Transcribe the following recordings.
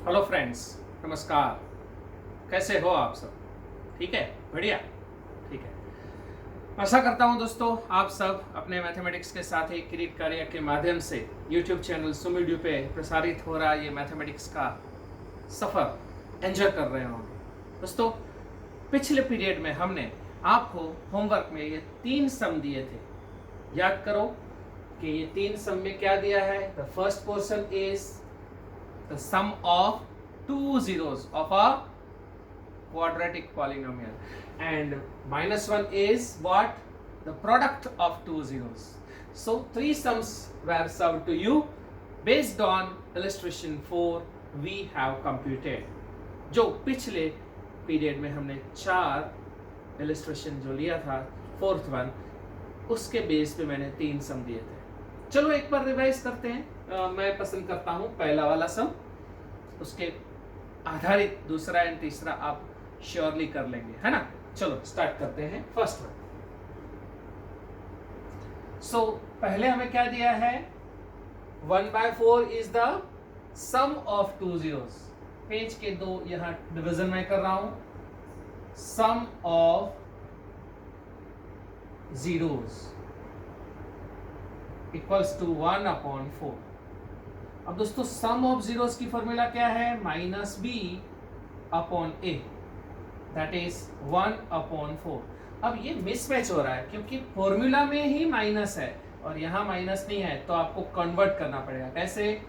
Hello friends, नमस्कार। कैसे हो आप सब? ठीक है, बढ़िया। ठीक है, आशा करता हूं दोस्तों आप सब अपने मैथमेटिक्स के साथ ही किरीट कार्य के माध्यम से यूट्यूब चैनल सुमिडियो पे प्रसारित हो रहा ये मैथमेटिक्स का सफ़र एंजॉय कर रहे होंगे। दोस्तों, पिछले पीरियड में हमने आपको होमवर्क में ये 3 सम दिए थे। याद करो कि ये 3 सम में क्या दिया है। The first portion is the sum of two zeros of a quadratic polynomial and -1 is what? The product of two zeros. So 3 sums were served to you based on illustration 4 we have computed. जो पिछले period में हमने 4 illustration जो लिया था, fourth one, उसके base पे मैंने 3 सम दिए थे। चलो एक बार रिवाइज करते हैं। मैं पसंद करता हूं पहला वाला सम, उसके आधारित दूसरा एंड तीसरा आप श्योरली कर लेंगे, है ना। चलो स्टार्ट करते हैं फर्स्ट वन। सो पहले हमें क्या दिया है? 1/4 is the sum of two zeros. Page के 2 यहां डिवीजन में कर रहा हूं। Sum of zeros equals to 1/4। अब दोस्तों सम ऑफ जीरोस की फॉर्मूला क्या है? -b/a, that is 1/4। अब ये मिसमैच हो रहा है क्योंकि फॉर्मूला में ही माइनस है और यहाँ माइनस नहीं है, तो आपको कन्वर्ट करना पड़ेगा। कैसे?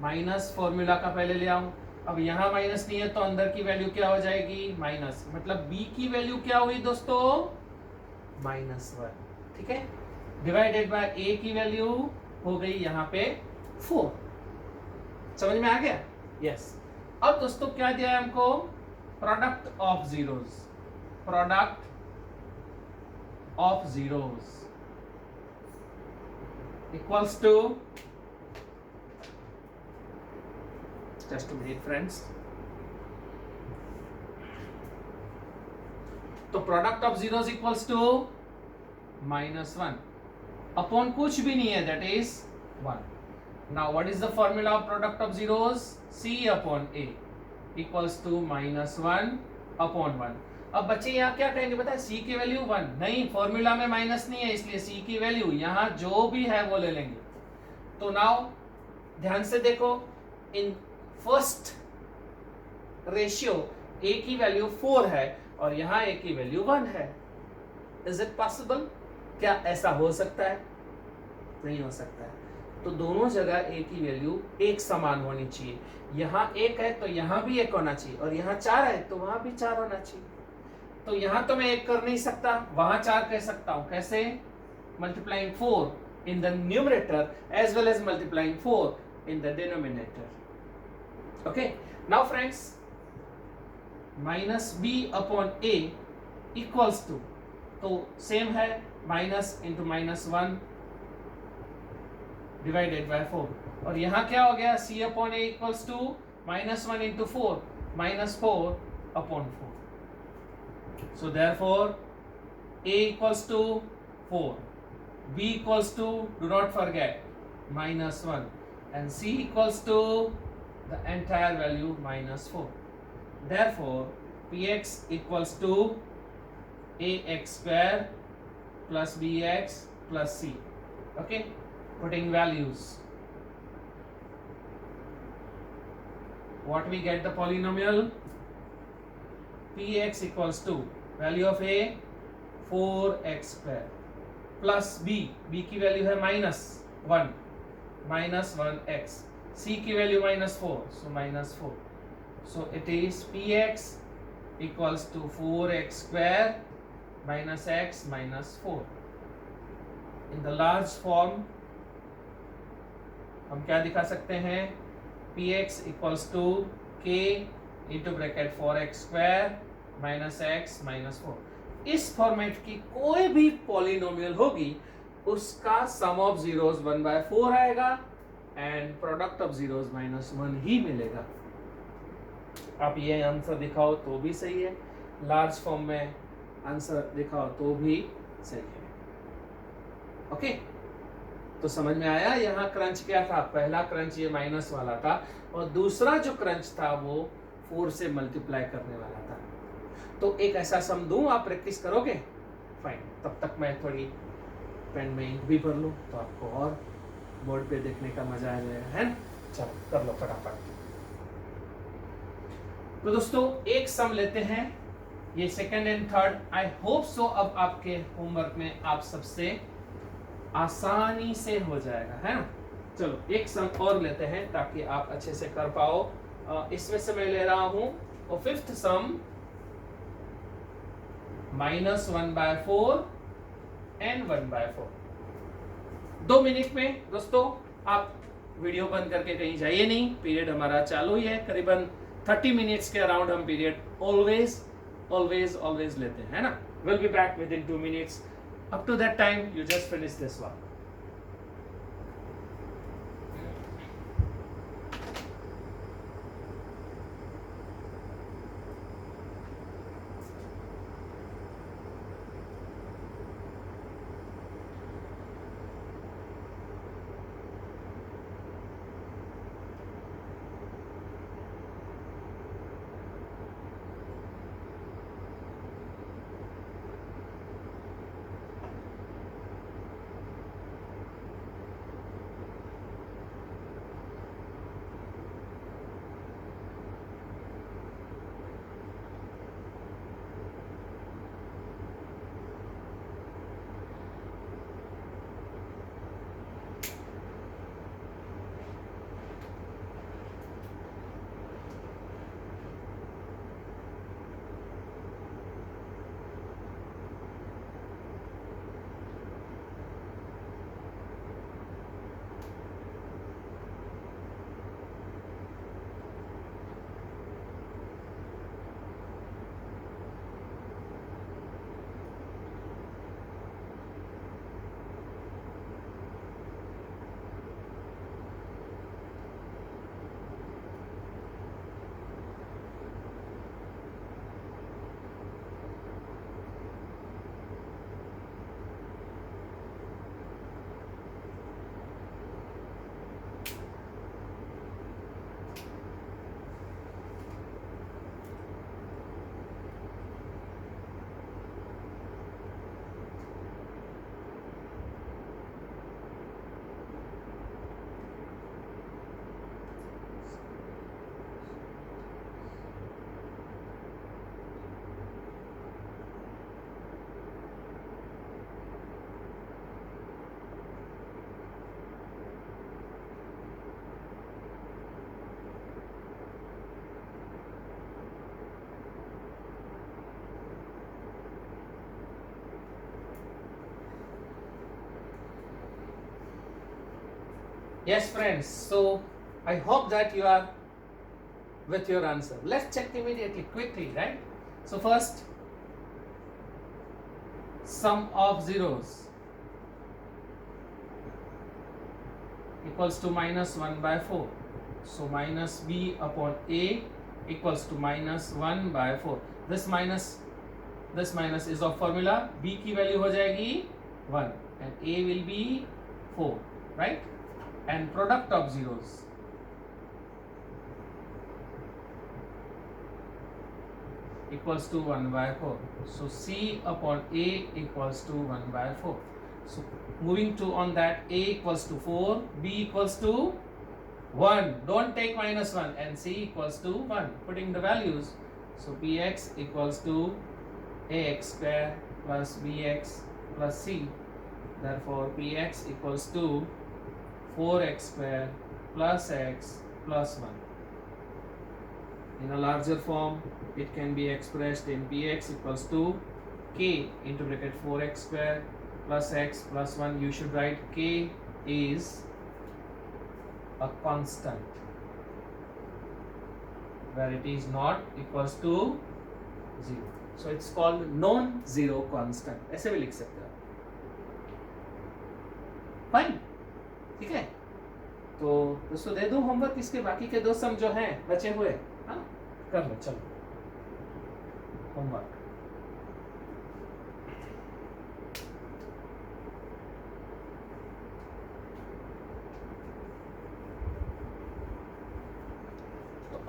माइनस फॉर्मूला का पहले ले आऊं। अब यहाँ माइनस नहीं है तो अंदर की वैल्यू क्या हो जाएगी? माइनस। मतलब b की वैल्यू क्या हुई दोस्तों? -1। ठीक है, डिवाइडेड बाय a की वैल्यू हो गई यहाँ पे 4। समझ में आ गया? यस। अब दोस्तों क्या दिया है हमको? Product of zeros. Product of zeros equals to, just two minute friends. तो product of zeros equals to -1 upon कुछ भी नहीं है, that is 1। Now what is the formula of product of zeros? C/a equals to -1/1। अब बच्चे यहाँ क्या कहेंगे? पता है C की वैल्यू 1 नहीं, फॉर्मूला में माइनस नहीं है, इसलिए C की वैल्यू यहाँ जो भी है वो ले लेंगे। तो नाउ ध्यान से देखो, इन फर्स्ट रेशियो A की वैल्यू 4 है और यहाँ A की वैल्यू 1 है। Is it possible? क्या ऐसा हो सकता है? नहीं हो सकता है। तो दोनों जगह a की वैल्यू एक समान होनी चाहिए। यहाँ 1 है तो यहाँ भी 1 होना चाहिए, और यहाँ 4 है तो वहां भी 4 होना चाहिए। तो यहाँ तो मैं 1 कर नहीं सकता, वहां 4 कह सकता हूं। कैसे? Multiplying 4 in the numerator as well as multiplying 4 in the denominator. Okay, now friends, -b/a equals to, तो सेम है, माइनस इंटू -1 डिवाइडेड बाय 4। और यहाँ क्या हो गया? C/a equals to -1 into 4 -4/4। So therefore a equals to 4, b equals to, do not forget, -1, and c equals to the entire value -4। Therefore px equals to ax² + bx + c। Okay, putting values, what we get the polynomial? Px equals to value of a 4x² plus b की value है -1 -1x, c की value -4, so -4, so it is px equals to 4x² - x -4। in the large form हम क्या दिखा सकते हैं? px equals to k into bracket 4x² - x -4। इस format की कोई भी पॉलिनोमियल होगी उसका सम ऑफ जीरोस 1/4 आएगा एंड प्रोडक्ट ऑफ जीरोस -1 ही मिलेगा। आप ये आंसर दिखाओ तो भी सही है, लार्ज फॉर्म में आंसर दिखाओ तो भी सही है। ओके, तो समझ में आया यहाँ क्रंच क्या था, पहला क्रंच ये माइनस वाला था और दूसरा जो क्रंच था वो 4 से मल्टीप्लाई करने वाला था। तो एक ऐसा सम दूं, आप प्रैक्टिस करोगे? फाइन, तब तक मैं थोड़ी पेन में इंक भी भर लूं तो आपको और बोर्ड पे देखने का मजा आ जाएगा, है ना? चलो कर लो फटाफट। तो दोस्तों एक सम लेते हैं, ये second and third. I hope so अब आपके होमवर्क में आप सबसे आसानी से हो जाएगा, है ना? चलो एक सम और लेते हैं ताकि आप अच्छे से कर पाओ। इसमें से मैं ले रहा हूं और फिफ्थ सम -1/4 एंड 1/4। 2 मिनट में दोस्तों आप वीडियो बंद करके कहीं जाइए नहीं, पीरियड हमारा चालू ही है। करीबन 30 मिनट्स के अराउंड हम पीरियड ऑलवेज लेते हैं, है ना? Will be back within 2 minutes. Up to that time you just finish this one. Yes, friends. So I hope that you are with your answer. Let's check immediately, quickly, right? So first, sum of zeros equals to -1/4. So minus b upon a equals to -1/4. This minus is of formula. b की value हो जाएगी 1 and a will be 4, right? And product of zeros equals to 1/4. So c upon a equals to 1/4. So moving to on that, a equals to 4, b equals to 1. Don't take -1 and c equals to 1. Putting the values, so px equals to ax square plus bx plus c. Therefore px equals to 4x square plus x plus 1. In a larger form, it can be expressed in px equals to k into bracket 4x square plus x plus 1. You should write k is a constant where it is not equals to 0. So it's called non-zero constant. ऐसे भी लिख सकते हो. Fine. ठीक है, तो दोस्तों दे दो होमवर्क, इसके बाकी के 2 सम जो हैं बचे हुए, हाँ कर लो। चलो होमवर्क।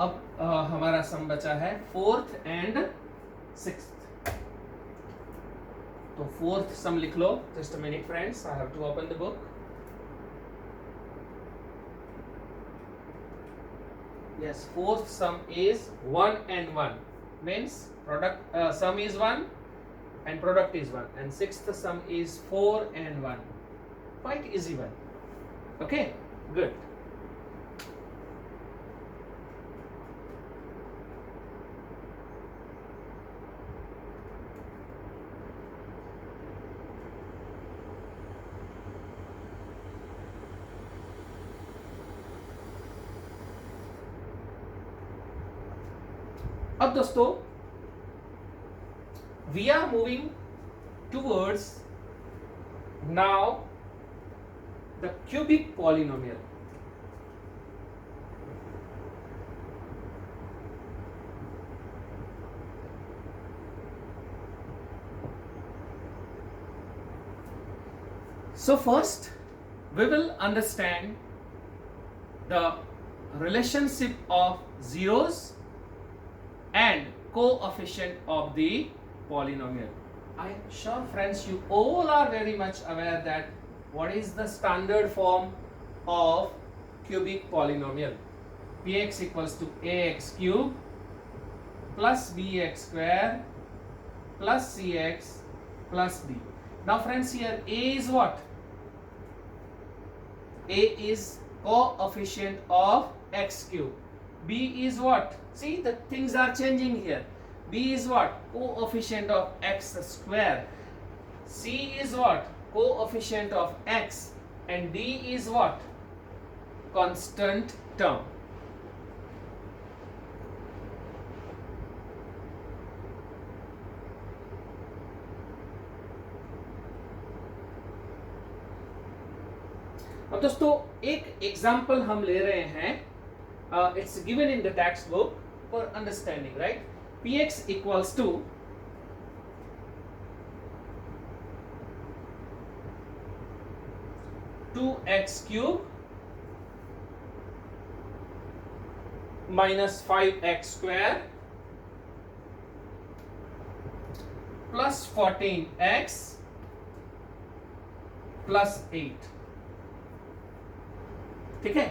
अब हमारा सम बचा है फोर्थ एंड सिक्स्थ। तो फोर्थ सम लिख लो। Just a minute friends, I have to open the book. Yes, fourth sum is 1 and 1, means product sum is 1 and product is 1, and sixth sum is 4 and 1. Quite easy one. Okay, good. अब दोस्तों we are moving towards now the cubic polynomial. So first we will understand the relationship of zeros and coefficient of the polynomial. I am sure friends you all are very much aware that what is the standard form of cubic polynomial. Px equals to ax cube plus bx square plus cx plus d. Now friends, here a is what? A is coefficient of x cube. B is what? See, the things are changing here. B is what? Coefficient of x square. C is what? Coefficient of x. And D is what? Constant term. अब दोस्तों एक example हम ले रहे हैं. It's given in the textbook for understanding, right? Px equals to two x cube minus 5x square plus 14x plus 8. ठीक है?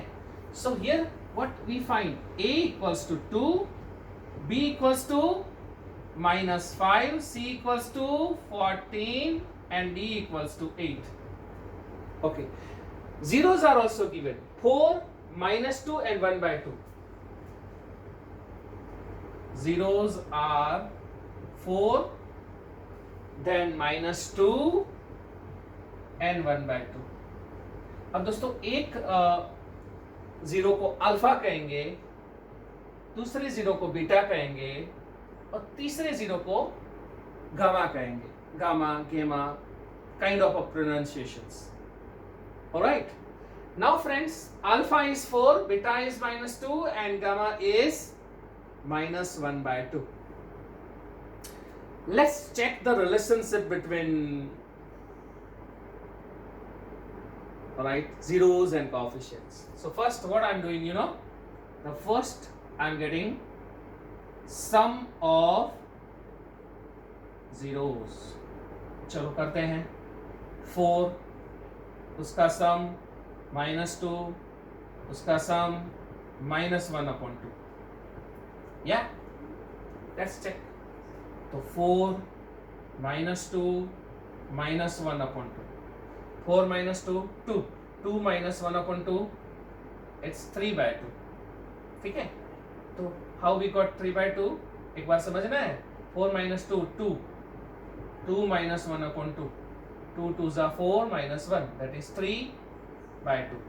So here what we find? A equals to 2, B equals to minus 5, C equals to 14 and D equals to 8. Okay. Zeros are also given. 4, minus 2 and 1 by 2. Zeros are 4, then minus 2 and 1 by 2. अब दोस्तों एक zero को alpha कहेंगे, दूसरे zero को beta कहेंगे और तीसरे जीरो को गामा कहेंगे. गामा, गेमा, kind of a pronunciations. Alright. Now friends, alpha is 4, beta is minus 2 and gamma is minus 1 by 2. Let's check the relationship between zeros and coefficients. So first what I'm doing, the first I'm getting sum of zeros. चलो करते हैं. 4 उसका सम minus 2 उसका सम minus 1 upon 2. Yeah, let's check. तो 4 minus 2 minus 1 upon 2. 4 minus 2, 2. 2 minus 1 upon 2, it's 3 by 2. ठीक है? तो how we got 3 by 2? एक बार समझना है. 4 minus 2, 2. 2 minus 1 upon 2. 2 2s are 4 minus 1. That is 3 by 2.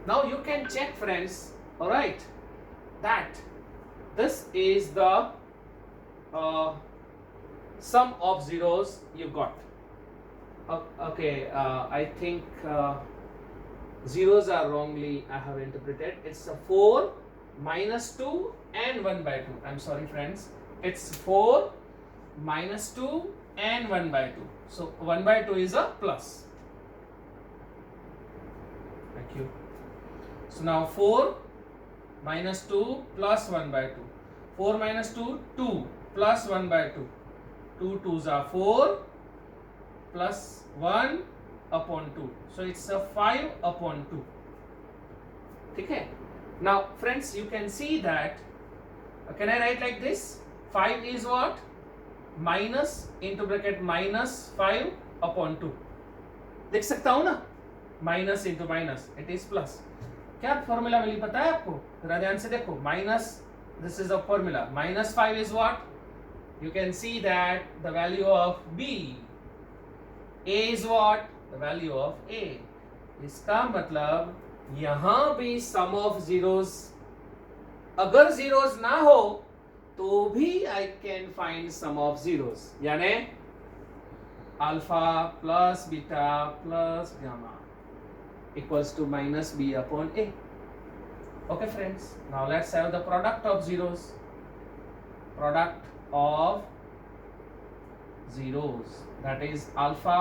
Now you can check friends, alright, that this is the sum of zeros you got. Okay, I think zeros are wrongly I have interpreted. It's a 4 minus 2 and 1 by 2. I'm sorry friends. It's 4 minus 2 and 1 by 2. So 1 by 2 is a plus. Thank you. So now 4 -2 plus 1/2. 4 minus 2, 2 plus 1/2. 2 2s are 4 plus 1 upon 2. So it's a 5 upon 2. Okay. Now friends, you can see that, can I write like this? 5 is what? Minus into bracket minus 5 upon 2. देख सकता हूं ना, minus into minus, it is plus. क्या formula मिली पता है आपको? जरा ध्यान से देखो. Minus, this is a formula. -5 is what? You can see that the value of b. a is what? The value of a. इसका मतलब यहां भी सम ऑफ जीरोस, अगर जीरोस ना हो तो भी I can find sum of zeros, यानी alpha plus beta plus gamma equals to minus b upon a. Okay friends, now let's have the product of zeros. Product of zeros, that is alpha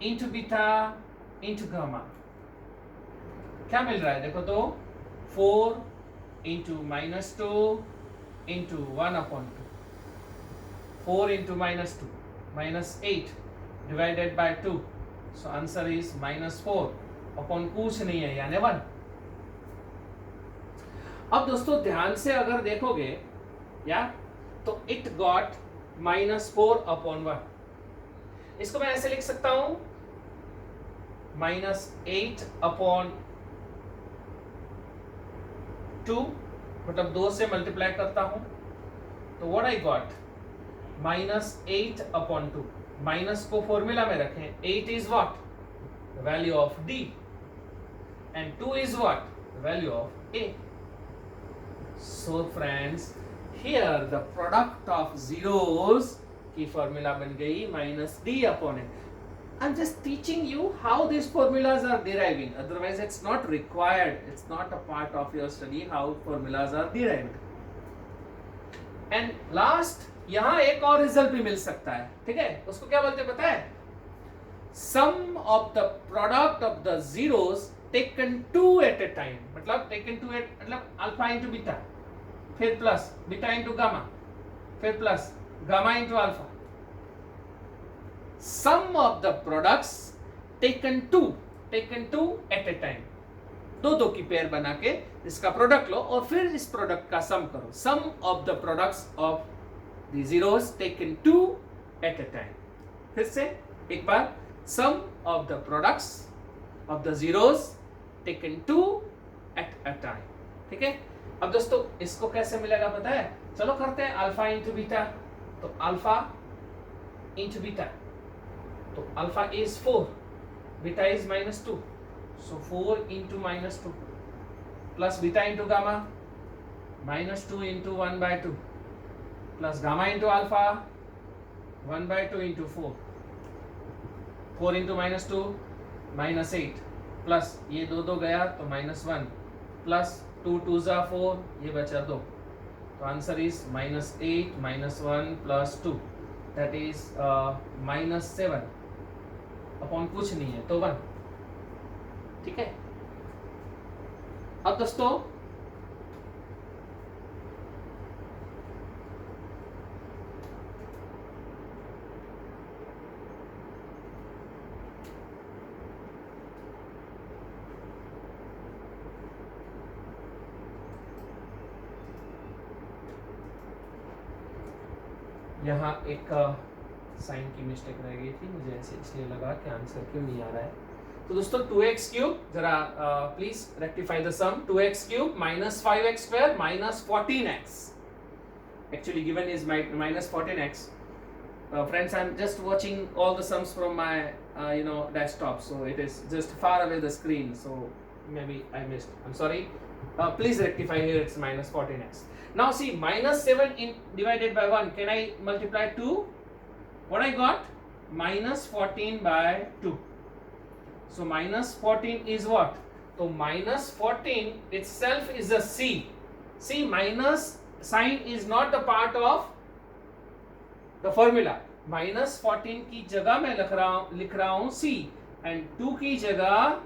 into beta into gamma. क्या मिल रहा है देखो तो? 4 into -2 into 1 upon 2. 4 into -2, -8 divided by 2. So answer is -4 upon कुछ नहीं है, यानी 1. अब दोस्तों ध्यान से अगर देखोगे या, तो it got -4 upon 1. इसको मैं ऐसे लिख सकता हूं, -8 upon 2, मतलब 2 से मल्टीप्लाई करता हूं तो what I got? -8 upon 2. Minus को फॉर्मूला में रखें. 8 is what? The value of d. And 2 is what? The value of a. So friends, here the product of zeros की फॉर्मूला बन गई -d upon a. I'm just teaching you how these formulas are deriving. Otherwise, it's not required. It's not a part of your study how formulas are derived. And last, यहां एक और result भी मिल सकता है. ठीक है, उसको क्या बोलते हैं पता है? Sum of the product of the zeros taken 2 at a time. मतलब टेकन 2 एट, मतलब अल्फा इंटू बीटा, फिर प्लस बीटा इंटू गामा, फिर plus gamma into alpha. Sum of the products taken 2 at a time. दो की pair बना के इसका product लो और फिर इस प्रोडक्ट का सम करो. सम ऑफ द प्रोडक्ट्स ऑफ the zeros taken 2 at a time. फिर से एक बार, sum of the products of the zeros taken 2 at a time. ठीक है. अब दोस्तों इसको कैसे मिलेगा पता है? चलो करते हैं अल्फा इंटू बीटा. तो अल्फा इंटू बीटा, तो alpha is 4, beta is -2, so 4 into -2 plus beta into gamma, -2 into 1/2 plus gamma into alpha 1/2 into 4. 4 into -2 -8 plus ये 2 गया तो -1 प्लस 2 2s are 4, ये बचा 2. तो answer is -8 -1 plus 2, that is -7 upon कुछ नहीं है तो 1. ठीक है. अब दोस्तों यहाँ एक साइन की मिस्टेक रह गई थी, मुझे ऐसे इसलिए लगा कि आंसर क्यों नहीं आ रहा है. तो दोस्तों 2x क्यूब, जरा please rectify the sum. 2x cube minus 5x square minus 14x. Actually given is minus 14x. Friends, I'm just watching all the sums from my desktop, so it is just far away the screen, so maybe I missed. I'm sorry. Please rectify here. It's minus 14x. Now see, -7 divided by 1. Can I multiply 2? What I got? -14/2. So -14 is what? So -14 itself is a C. See, minus sign is not a part of the formula. -14 की जगह मैं लिख रहा हूँ C, and 2 की जगह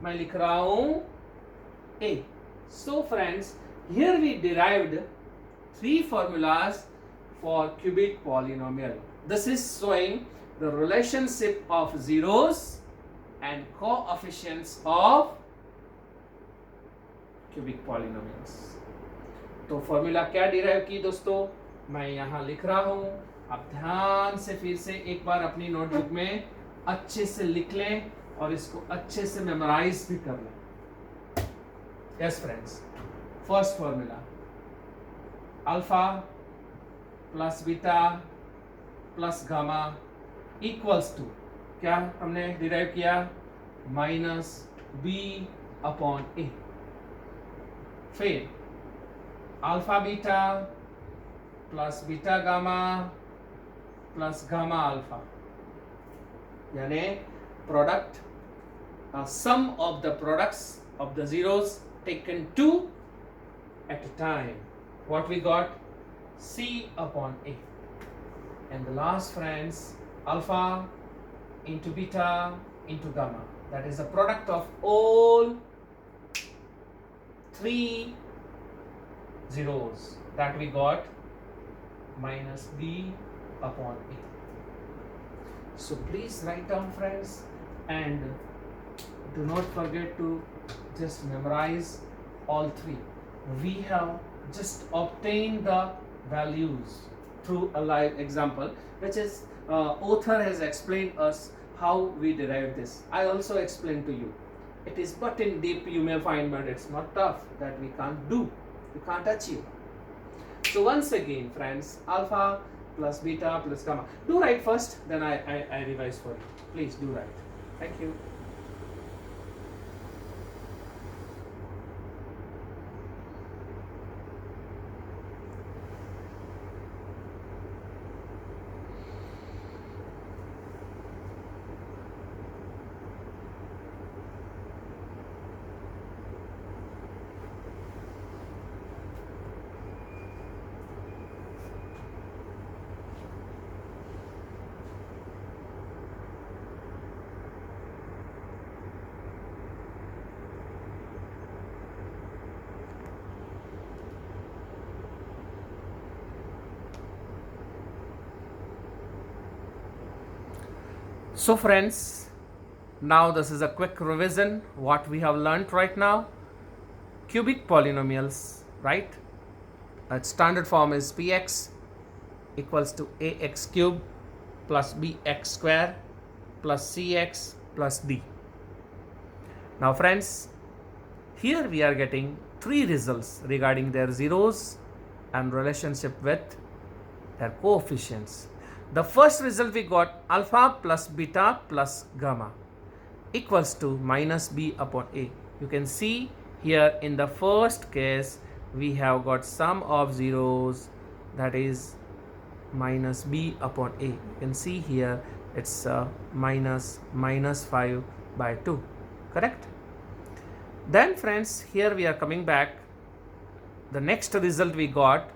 मैं लिख रहा हूँ A. So friends, Here we derived three formulas for cubic polynomial. This is showing the relationship of zeros and coefficients of cubic polynomials. तो फॉर्मूला क्या डिराइव की दोस्तों, मैं यहां लिख रहा हूं, आप ध्यान से फिर से एक बार अपनी नोटबुक में अच्छे से लिख लें और इसको अच्छे से मेमोराइज भी कर लें. Yes friends, first formula alpha plus beta plus gamma equals to, क्या हमने डिराइव किया, माइनस बी अपॉन ए. फिर alpha beta plus beta gamma plus gamma alpha, यानी product sum of the products of the zeros taken two at a time. What we got? C upon A. And the last, friends, alpha into beta into gamma. That is the product of all three zeros that we got, minus B upon A. So please write down, friends, and do not forget to just memorize all three. We have just obtained the values through a live example, which is author has explained us how we derive this. I also explained to you. It is but in deep you may find, but it's not tough that we can't do, we can't achieve. So once again, friends, alpha plus beta plus gamma. Do write first, then I revise for you. Please do write. Thank you. So friends, now this is a quick revision what we have learnt right now. Cubic polynomials, right? Its standard form is px equals to ax cube plus bx square plus cx plus d. Now friends, here we are getting three results regarding their zeros and relationship with their coefficients. The first result we got, alpha plus beta plus gamma equals to minus b upon a. You can see here in the first case we have got sum of zeros, that is minus b upon a. You can see here it's minus 5 by 2, correct? Then friends, here we are coming back. The next result we got,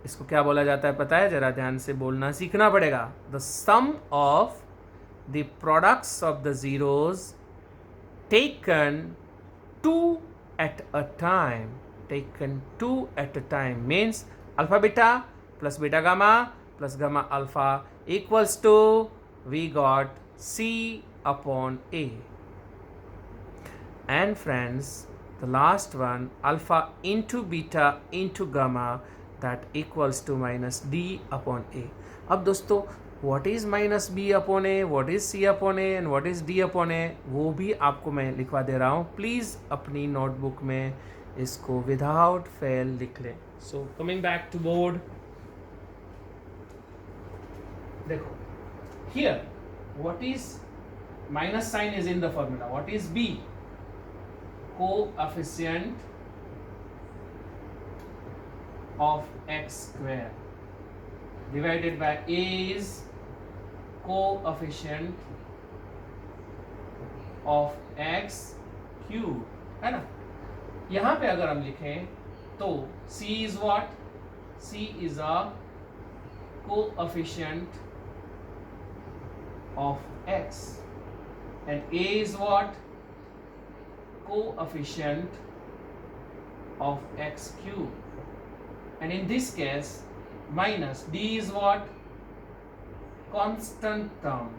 इसको क्या बोला जाता है पता है, जरा ध्यान से बोलना सीखना पड़ेगा. The sum of the products of the zeros taken two at a time. Taken two at a time means alpha beta plus beta gamma plus gamma alpha equals to, we got C upon A. And friends, the last one, alpha into beta into gamma, that equals to minus D upon A. अब दोस्तों, what is minus B upon A, what is C upon A and what is D upon A, वो भी आपको मैं लिखवा दे रहा हूँ. Please अपनी नोटबुक में इसको विदाउट फेल लिख लें. So coming back to board, देखो here what is minus sign is in the formula. What is B? Coefficient of x square divided by A is coefficient of x cube, है ना. यहाँ पे अगर हम लिखें तो C is what? C is a coefficient of x and A is what? Coefficient of x cube, and in this case minus d is what? Constant term.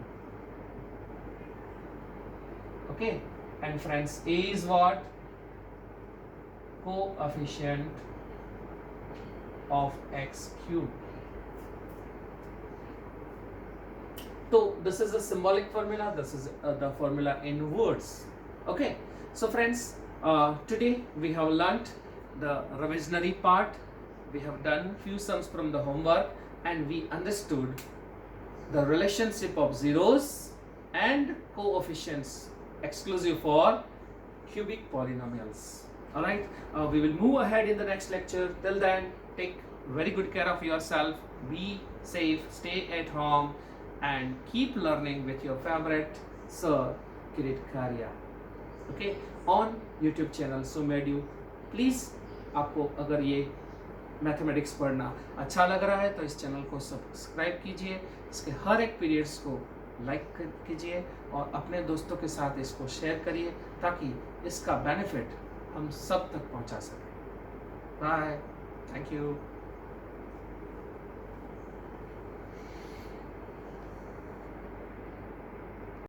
Okay, and friends, a is what? Coefficient of x cube. So this is a symbolic formula, this is the formula in words. Okay, so friends, today we have learnt the revisionary part, we have done few sums from the homework, and we understood the relationship of zeros and coefficients exclusive for cubic polynomials. Alright, we will move ahead in the next lecture. Till then, take very good care of yourself, be safe, stay at home, and keep learning with your favorite Sir Kirit Karia, okay, on YouTube channel SoMedu. Please आपको अगर ये mathematics पढ़ना अच्छा लग रहा है तो इस चैनल को सब्सक्राइब कीजिए, इसके हर एक पीरियड्स को लाइक कीजिए और अपने दोस्तों के साथ इसको शेयर करिए ताकि इसका बेनिफिट हम सब तक पहुंचा सकें. Bye, thank you.